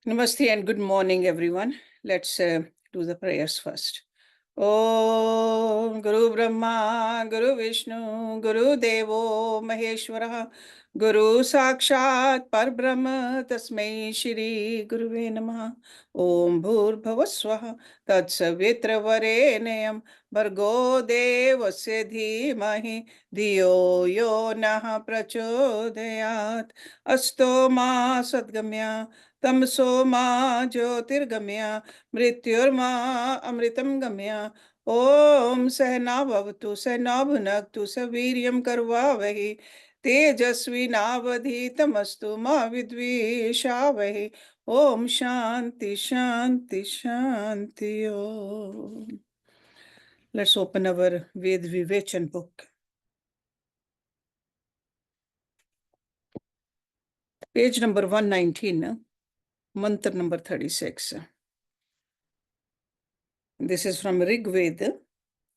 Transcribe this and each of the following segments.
Namaste and good morning, everyone. Let's do the prayers first. Om Guru Brahma, Guru Vishnu, Guru Devo Maheshwara, Guru Sakshat Parbrahma, Tasmai Shri Guruve Namaha. Om Bhur Swaha, Tatsavitra Varenayam, Bhargo Devasya Dhimahi, Dhiyo Yo Naha Prachodayat, Asto Ma Sadgamya, तमसो मा ज्योतिर्गम्य मृत्युर्मा अमृतं गम्य ओम सहना भवतु सहना भुनक्तु सवीर्यं कर्वावहै तेजस्विनावधीतमस्तु मा विद्विषावहै ओम शांति शांति Shanti Om. Let's open our Ved Vivechan book. Page number 119, mantra number 36. This is from Rig Veda,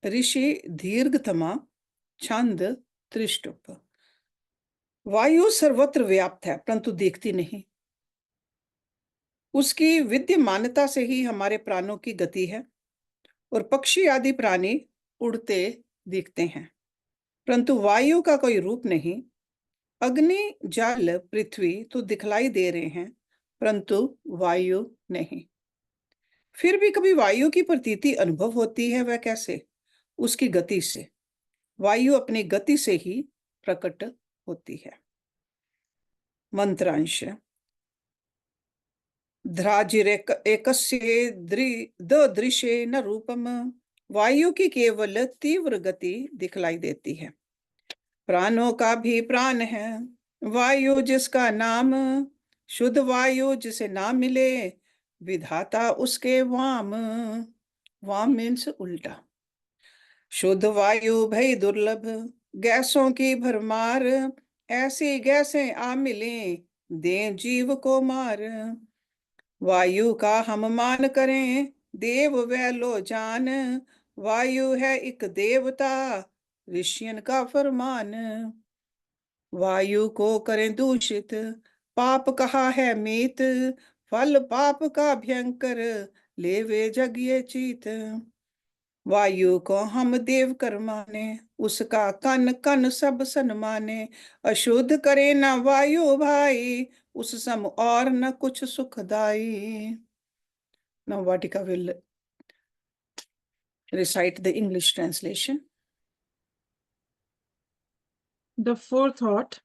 ऋषि दीर्घतमा छंद त्रिष्टुप. वायु सर्वत्र व्याप्त है परंतु देखती नहीं. उसकी विद्यमानता से ही हमारे प्राणों की गति है और पक्षी आदि प्राणी उड़ते दिखते हैं, परंतु वायु का कोई रूप नहीं. अग्नि जल पृथ्वी तो दिखलाई दे रहे हैं परंतु वायु नहीं. फिर भी कभी वायु की प्रतीति अनुभव होती है. वह कैसे? उसकी गति से. वायु अपनी गति से ही प्रकट होती है. मंत्रांश. ध्राजिरेकस्य दृश्ये न रूपम. वायु की केवल तीव्र गति दिखलाई देती है. प्राणों का भी प्राण है. वायु जिसका नाम, शुद्ध वायु जिसे ना मिले, विधाता उसके वाम. वाम मीन्स उल्टा. शुद्ध वायु भई दुर्लभ, गैसों की भरमार. ऐसी गैसें आ मिले, दे जीव को मार. वायु का हम मान करें, देव वह लो जान. वायु है एक देवता, ऋषियन का फरमान. वायु को करें दूषित, पाप कहा है मीत. फल पाप का भयंकर, लेवे जग ये चीत. वायु को हम देव कर माने, उसका कन कन सब सन्माने. अशुद्ध करे न वायु भाई, उस सम और न कुछ सुखदाई. Now Vatika will recite the English translation. The forethought: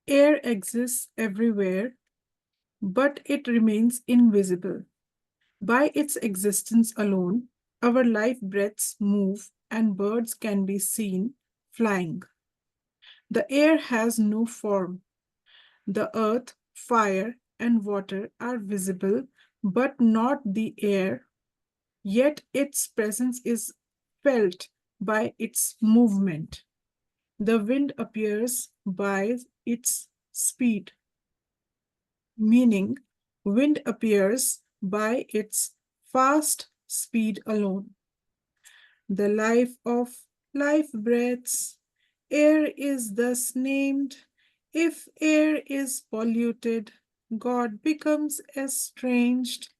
air exists everywhere, but it remains invisible. By its existence alone, our life breaths move and birds can be seen flying. The air has no form. The earth, fire, and water are visible, but not the air. Yet its presence is felt by its movement. The wind appears by its speed, meaning wind appears by its fast speed alone. The life of life breaths, air is thus named. If air is polluted, God becomes estranged.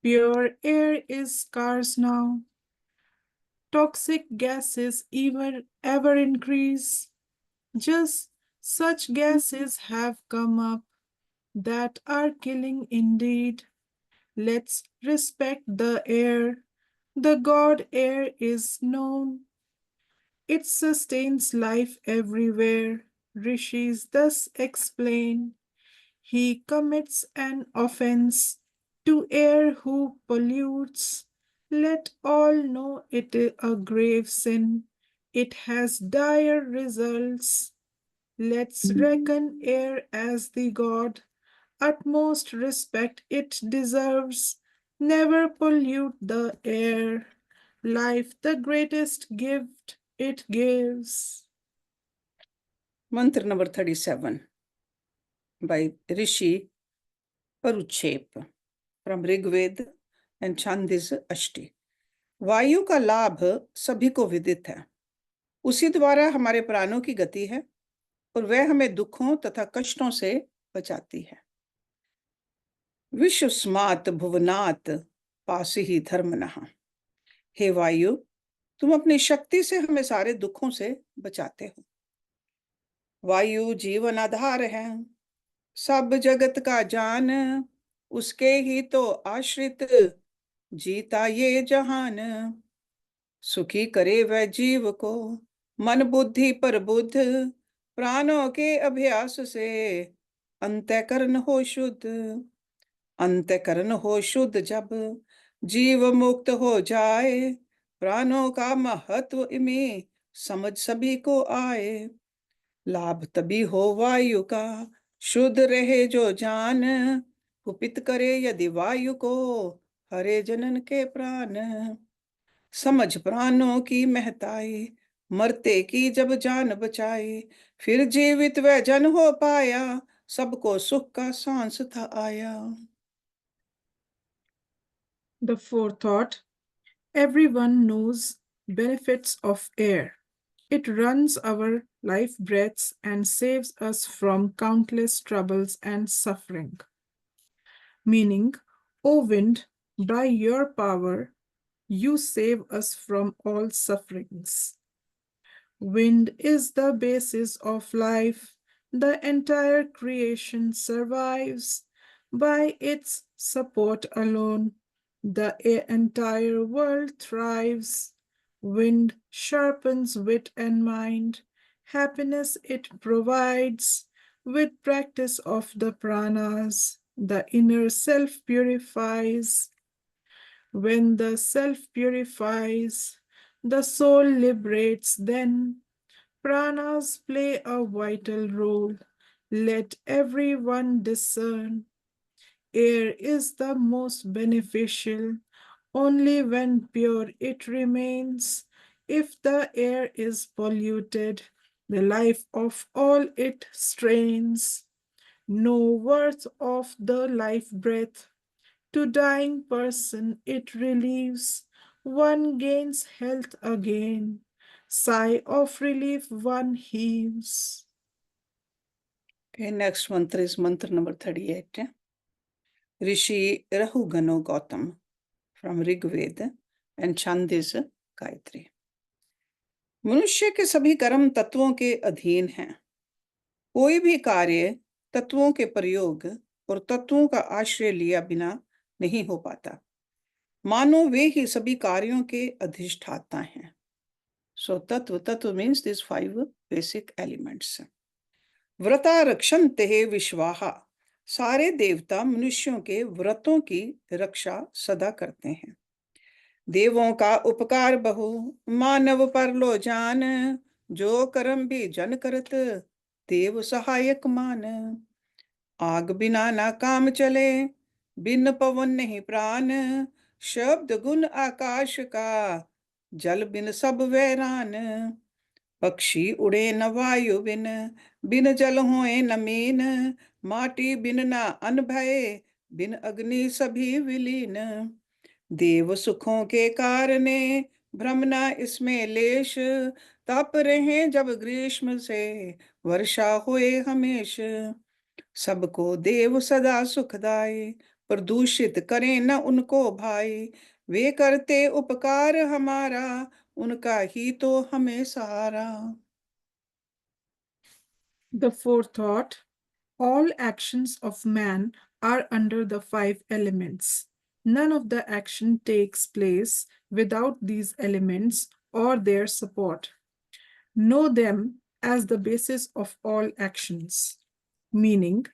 Pure air is scarce now. Toxic gases ever increase. Just such gases have come up that are killing indeed. Let's respect the air. The God air is known. It sustains life everywhere. Rishis thus explain. He commits an offense to air who pollutes. Let all know it is a grave sin. It has dire results. Let's reckon air as the God. Utmost respect it deserves. Never pollute the air. Life the greatest gift it gives. Mantra number 37 by Rishi Paruchep from Rigved and Chand is Ashti. वायु का लाभ सभी को विदित है. उसी द्वारा हमारे प्राणों की गति है और वह हमें दुखों तथा कष्टों से बचाती है. विश्वस्मात् भुवनात् पासिहि धर्मनः। हे वायु, तुम अपनी शक्ति से हमें सारे दुखों से बचाते हो। वायु जीवन आधार है, सब जगत का जान, उसके ही तो आश्रित जीता ये जहान। सुखी करे वह जीव को मन बुद्धि पर बुद्ध, प्राणों के अभ्यास से अंतःकरण हो शुद्ध। अंतःकरण हो शुद्ध जब जीव मुक्त हो जाए, प्राणों का महत्व इमें समझ सभी को आए। लाभ तभी हो वायु का, शुद्ध रहे जो जान, कुपित करे यदि वायु को, हरे जनन के प्राण। समझ प्राणों की महताई, मरते की जब जान बचाई, फिर जीवित वह जन हो पाया, सबको सुख का सांस था आया। The fourth thought, everyone knows benefits of air. It runs our life breaths and saves us from countless troubles and suffering. Meaning, O wind, by your power, you save us from all sufferings. Wind is the basis of life. The entire creation survives by its support alone. The entire world thrives. Wind sharpens wit and mind. Happiness it provides. With practice of the pranas, the inner self purifies. When the self purifies, the soul liberates then. Pranas play a vital role. Let everyone discern. Air is the most beneficial. Only when pure it remains. If the air is polluted, the life of all it strains. No worth of the life breath. To dying person it relieves. One gains health again. Sigh of relief one heaves. Okay, next mantra is mantra number 38. Rishi Rahugano Gautam from Rigveda and Chand is Gayatri. मनुष्य के सभी कर्म तत्वों के अधीन हैं। कोई भी कार्य तत्वों के प्रयोग और तत्वों का आश्रय लिया बिना नहीं हो पाता, मानो वे ही सभी कार्यों के अधिष्ठाता हैं। सो तत्व मीन्स दिस 5 बेसिक एलिमेंट्स। व्रता रक्षन्ते विश्वाहा, सारे देवता मनुष्यों के व्रतों की रक्षा सदा करते हैं। देवों का उपकार बहु, मानव पर लो जान, जो कर्म भी जन करत, देव सहायक मान। आग बिना ना काम चले, बिन पवन नहीं प्राण, शब्द गुण आकाश का, जल बिन सब वैरान। पक्षी उड़े न वायु बिन, बिन जल होए न मीन, माटी बिन ना अन्न भये, बिन अग्नि सभी विलीन। देव सुखों के कारणे, भ्रमना इसमें लेश, तप रहे जब ग्रीष्म से, वर्षा हुए हमेश। सबको देव सदा सुखदाई, प्रदूषित करें न उनको भाई, वे करते उपकार हमारा, उनका ही तो हमें सहारा। The fourth thought, all actions of man are under the 5 elements. None of the action takes place without these elements or their support. Know them as the basis of all actions. Meaning,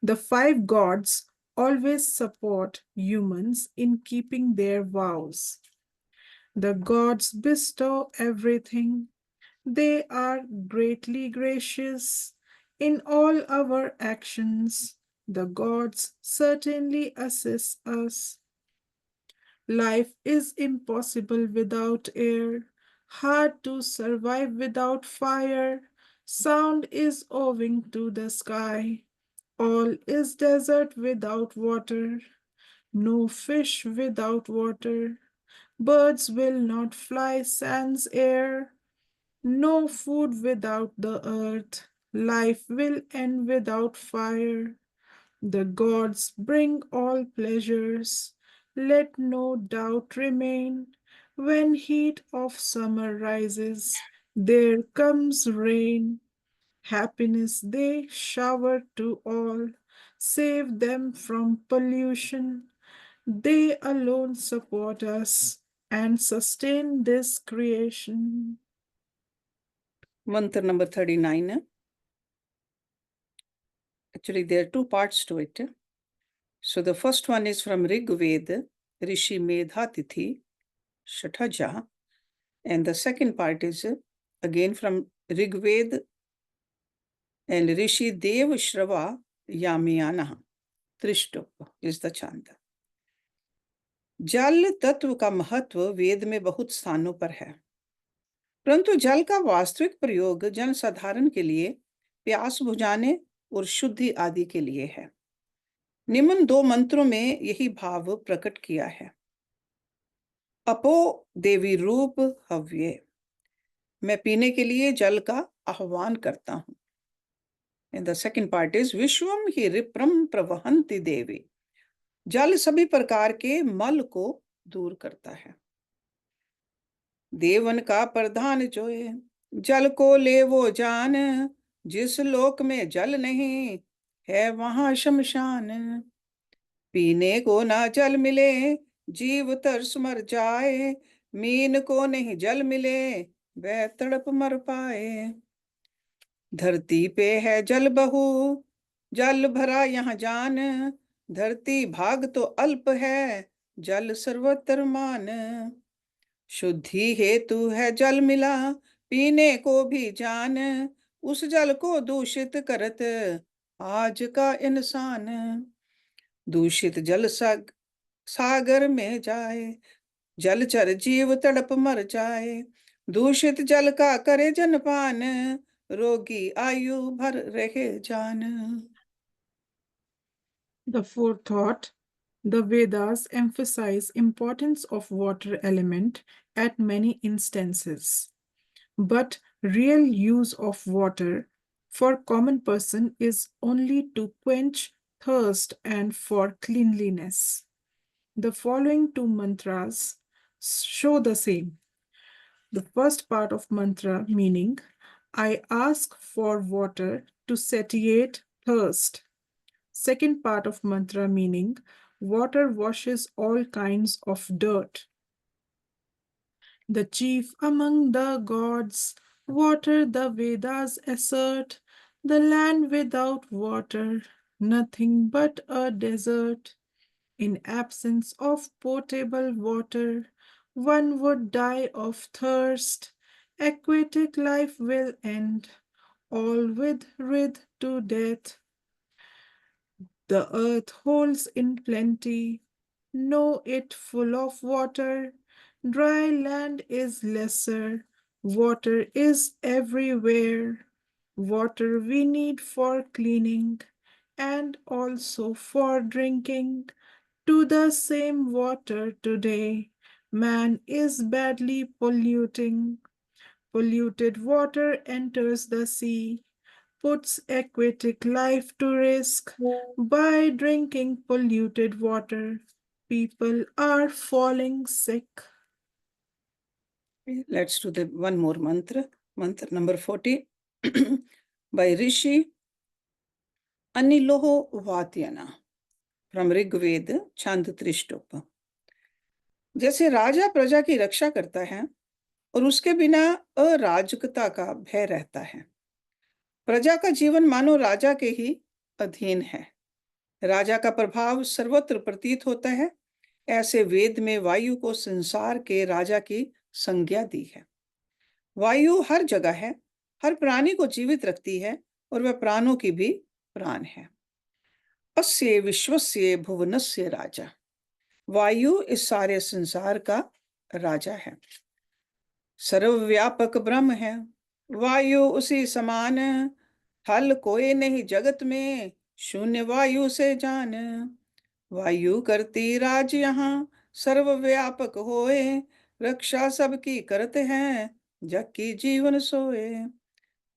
the 5 gods always support humans in keeping their vows. The gods bestow everything. They are greatly gracious in all our actions. The gods certainly assist us. Life is impossible without air, hard to survive without fire. Sound is owing to the sky. All is desert without water. No fish without water. Birds will not fly sans air. No food without the earth. Life will end without fire. The gods bring all pleasures, let no doubt remain. When heat of summer rises, there comes rain. Happiness they shower to all, save them from pollution. They alone support us and sustain this creation. Mantra number 39. Actually, there are two parts to it. So the first one is from Rig Veda, Rishi Medhatithi, Shataja. And the second part is again from Rig Veda and Rishi Dev Shrava Yamyana. Trishtop is the chant. जल तत्व का महत्व वेद में बहुत स्थानों पर है, परंतु जल का वास्तविक प्रयोग जनसाधारण के लिए प्यास बुझाने और शुद्धि आदि के लिए है। निम्न दो मंत्रों में यही भाव प्रकट किया है। अपो देवी रूप हव्ये, मैं पीने के लिए जल का आह्वान करता हूं। And the second part is विश्वम ही रिप्रम प्रवहंति देवी, जल सभी प्रकार के मल को दूर करता है। देवन का प्रधान जोए, जल को ले वो जान, जिस लोक में जल नहीं है वहां शमशान। पीने को ना जल मिले जीव तरस मर जाए, मीन को नहीं जल मिले वह तड़प मर पाए। धरती पे है जल बहु, जल भरा यहाँ जान, धरती भाग तो अल्प है, जल सर्वत्र मान। शुद्धि हेतु है जल मिला, पीने को भी जान, उस जल को दूषित करत आज का इंसान। दूषित जल सागर में जाए, जलचर जीव तड़प मर जाए। दूषित जल का करे जनपान, रोगी आयु भर रहे जान। The fourth thought, the Vedas emphasize importance of water element at many instances, but real use of water for common person is only to quench thirst and for cleanliness. The following two mantras show the same. The first part of mantra meaning, I ask for water to satiate thirst. Second part of mantra meaning, water washes all kinds of dirt. The chief among the gods, water the Vedas assert, the land without water, nothing but a desert. In absence of potable water, one would die of thirst. Aquatic life will end, all with writhe to death. The earth holds in plenty, know it full of water. Dry land is lesser, water is everywhere. Water we need for cleaning and also for drinking. To the same water today, man is badly polluting. Polluted water enters the sea, puts aquatic life to risk. By drinking polluted water, people are falling sick. Let's do the one more mantra. Mantra number 40 by Rishi Aniloho Vatyana from Rigved Chand Trishtop. जैसे राजा प्रजा की रक्षा करता है और उसके बिना अराजकता का भय रहता है, प्रजा का जीवन मानो राजा के ही अधीन है। राजा का प्रभाव सर्वत्र प्रतीत होता है। ऐसे वेद में वायु को संसार के राजा की संज्ञा दी है। वायु हर जगह है, हर प्राणी को जीवित रखती है और वह प्राणों की भी प्राण है। अस्य विश्वस्य भुवनस्य राजा, वायु इस सारे संसार का राजा है। सर्वव्यापक ब्रह्म है, वायु उसी समान। थल कोई नहीं जगत में, शून्य वायु से जान। वायु करती राज यहाँ, सर्वव्यापक होए। रक्षा सबकी करते हैं, जग की जीवन सोए।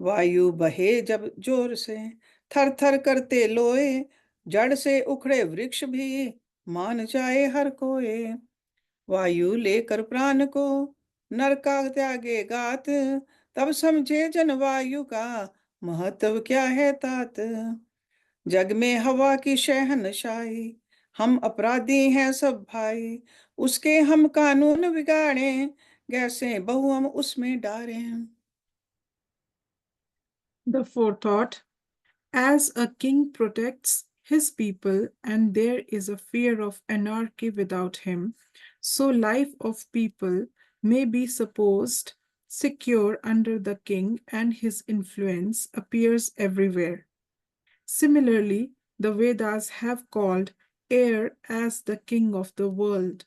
वायु बहे जब जोर से, थर थर करते लोए। जड़ से उखड़े वृक्ष भी मान जाए हर कोई। वायु लेकर प्राण को नर का त्यागे गात, तब समझे जन वायु का महत्व क्या है तात। जग में हवा की शहनशाही, हम अपराधी हैं सब भाई। उसके हम कानून बिगाड़े, कैसे बहु हम उसमें डारे। The forethought, as a king protects his people and there is a fear of anarchy without him, so life of people may be supposed secure under the king and his influence appears everywhere. Similarly, the Vedas have called air as the king of the world.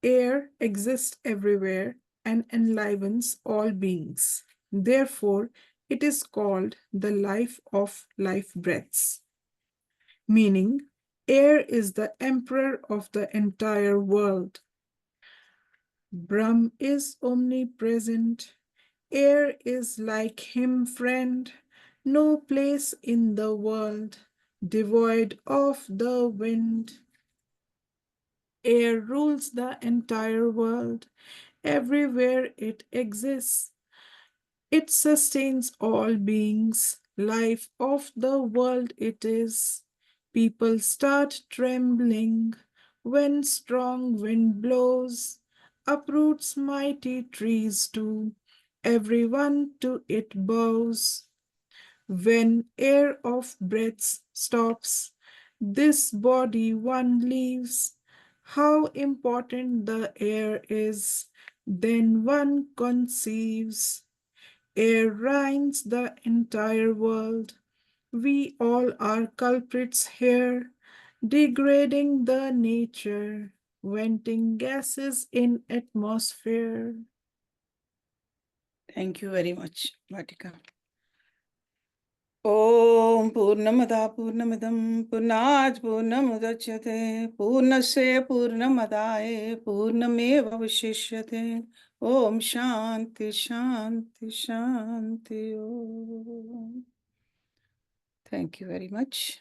Air exists everywhere and enlivens all beings. Therefore, it is called the life of life breaths, meaning air is the emperor of the entire world. Brahm is omnipresent. Air is like him, friend. No place in the world devoid of the wind. Air rules the entire world. Everywhere it exists, it sustains all beings. Life of the world it is. People start trembling when strong wind blows, uproots mighty trees too. Everyone to it bows. When air of breaths stops, this body one leaves. How important the air is, then one conceives. Air reigns the entire world. We all are culprits here, degrading the nature, venting gases in atmosphere. Thank you very much, Vatika. ॐ पूर्णमदः पूर्णमिदं पूर्णात् पूर्णमुदच्यते पूर्णस्य पूर्णमदाय पूर्णमेवावशिष्यते। ॐ शान्ति शान्ति शान्ति। Thank you very much.